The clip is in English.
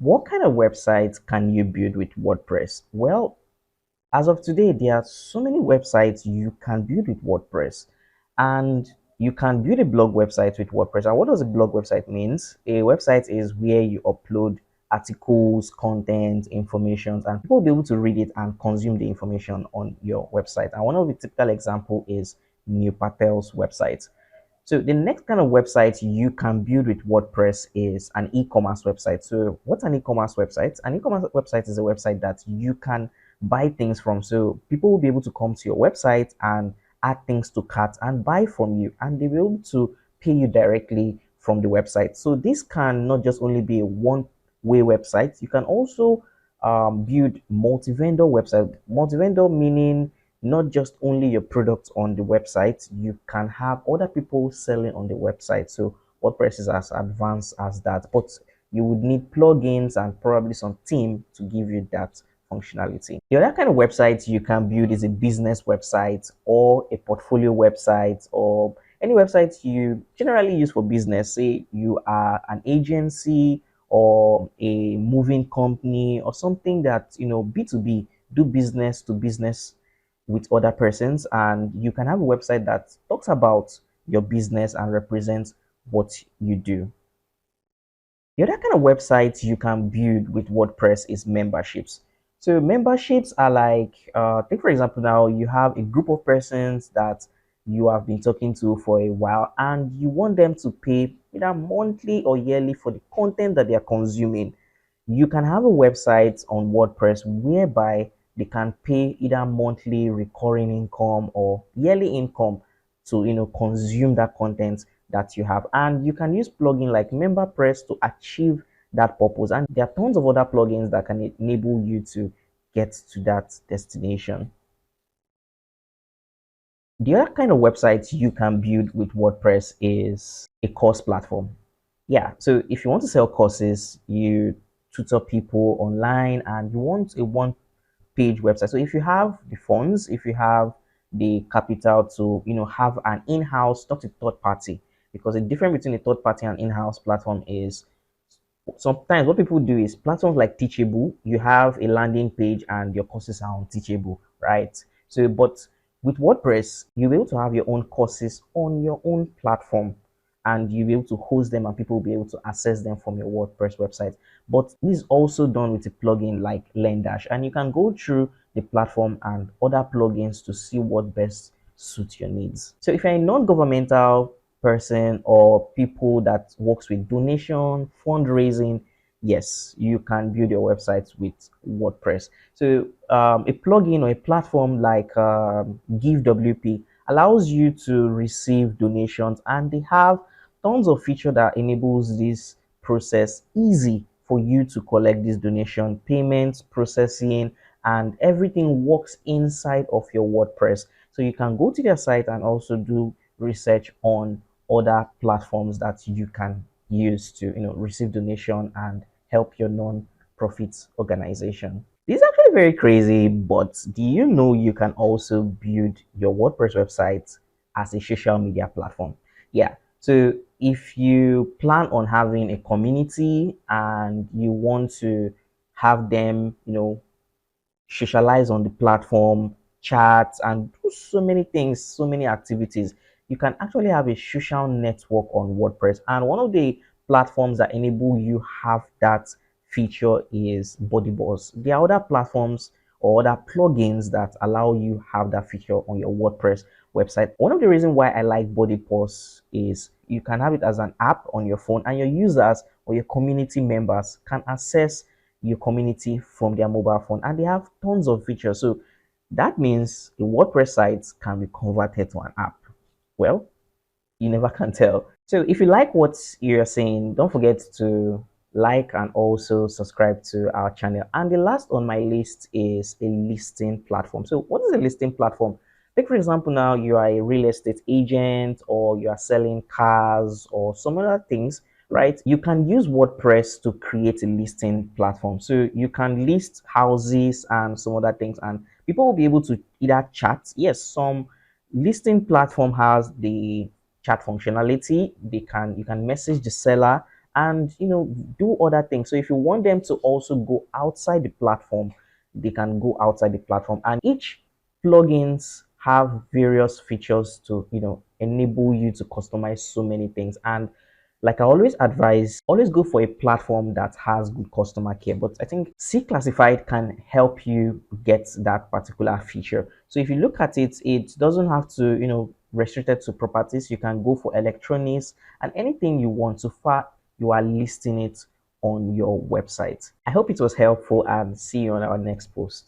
What kind of websites can you build with WordPress? Well, as of today, there are so many websites you can build with WordPress, and you can build a blog website with WordPress. And what does a blog website means? A website is where you upload articles, content, information, and people will be able to read it and consume the information on your website. And one of the typical example is Neil Patel's website. So the next kind of website you can build with WordPress is an e-commerce website. So what's an e-commerce website? An e-commerce website is a website that you can buy things from. So people will be able to come to your website and add things to cart and buy from you, and they will be able to pay you directly from the website. So this can not just only be a one-way website. You can also build multi-vendor website. Multi-vendor meaning not just only your products on the website, you can have other people selling on the website. So WordPress is as advanced as that, but you would need plugins and probably some theme to give you that functionality. The other kind of website you can build is a business website or a portfolio website or any website you generally use for business. Say you are an agency or a moving company or something that B2B, do business to business with other persons, and you can have a website that talks about your business and represents what you do. The other kind of websites you can build with WordPress is memberships. So memberships are like, take for example, now you have a group of persons that you have been talking to for a while, and you want them to pay either monthly or yearly for the content that they are consuming. You can have a website on WordPress whereby they can pay either monthly recurring income or yearly income to consume that content that you have. And you can use plugin like MemberPress to achieve that purpose, and there are tons of other plugins that can enable you to get to that destination. The other kind of website you can build with WordPress is a course platform. Yeah, so if you want to sell courses, you tutor people online and you want a one page website. So if you have the funds, if you have the capital to have an in-house, not a third party, because the difference between a third party and in-house platform is sometimes what people do is platforms like Teachable, you have a landing page and your courses are on Teachable, right? So, but with WordPress, you'll be able to have your own courses on your own platform, and you'll be able to host them and people will be able to access them from your WordPress website. But this is also done with a plugin like Lendash, and you can go through the platform and other plugins to see what best suits your needs. So if you're a non-governmental person or people that works with donation, fundraising, yes, you can build your websites with WordPress. So a plugin or a platform like GiveWP allows you to receive donations, and they have tons of feature that enables this process easy for you to collect this donation, payments, processing, and everything works inside of your WordPress. So you can go to their site and also do research on other platforms that you can use to receive donation and help your non-profit organization. This is actually very crazy, but do you know you can also build your WordPress website as a social media platform? Yeah, so if you plan on having a community and you want to have them socialize on the platform, chat, and do so many things, so many activities. You can actually have a social network on WordPress. And one of the platforms that enable you have that feature is BodyBoss. There are other platforms or other plugins that allow you have that feature on your WordPress website. One of the reasons why I like BodyBoss is you can have it as an app on your phone, and your users or your community members can access your community from their mobile phone, and they have tons of features. So that means the WordPress sites can be converted to an app. Well, you never can tell. So if you like what you're saying, don't forget to like and also subscribe to our channel. And the last on my list is a listing platform. So what is a listing platform? Take for example, now you are a real estate agent or you are selling cars or some other things, right? You can use WordPress to create a listing platform. So you can list houses and some other things, and people will be able to either chat. Yes, some listing platform has the chat functionality. You can message the seller and do other things. So if you want them to also go outside the platform, they can go outside the platform. And each plugins have various features to enable you to customize so many things. And like I always advise, always go for a platform that has good customer care. But I think C Classified can help you get that particular feature. So if you look at it, it doesn't have to, restricted to properties. You can go for electronics and anything you want so far you are listing it on your website. I hope it was helpful and see you on our next post.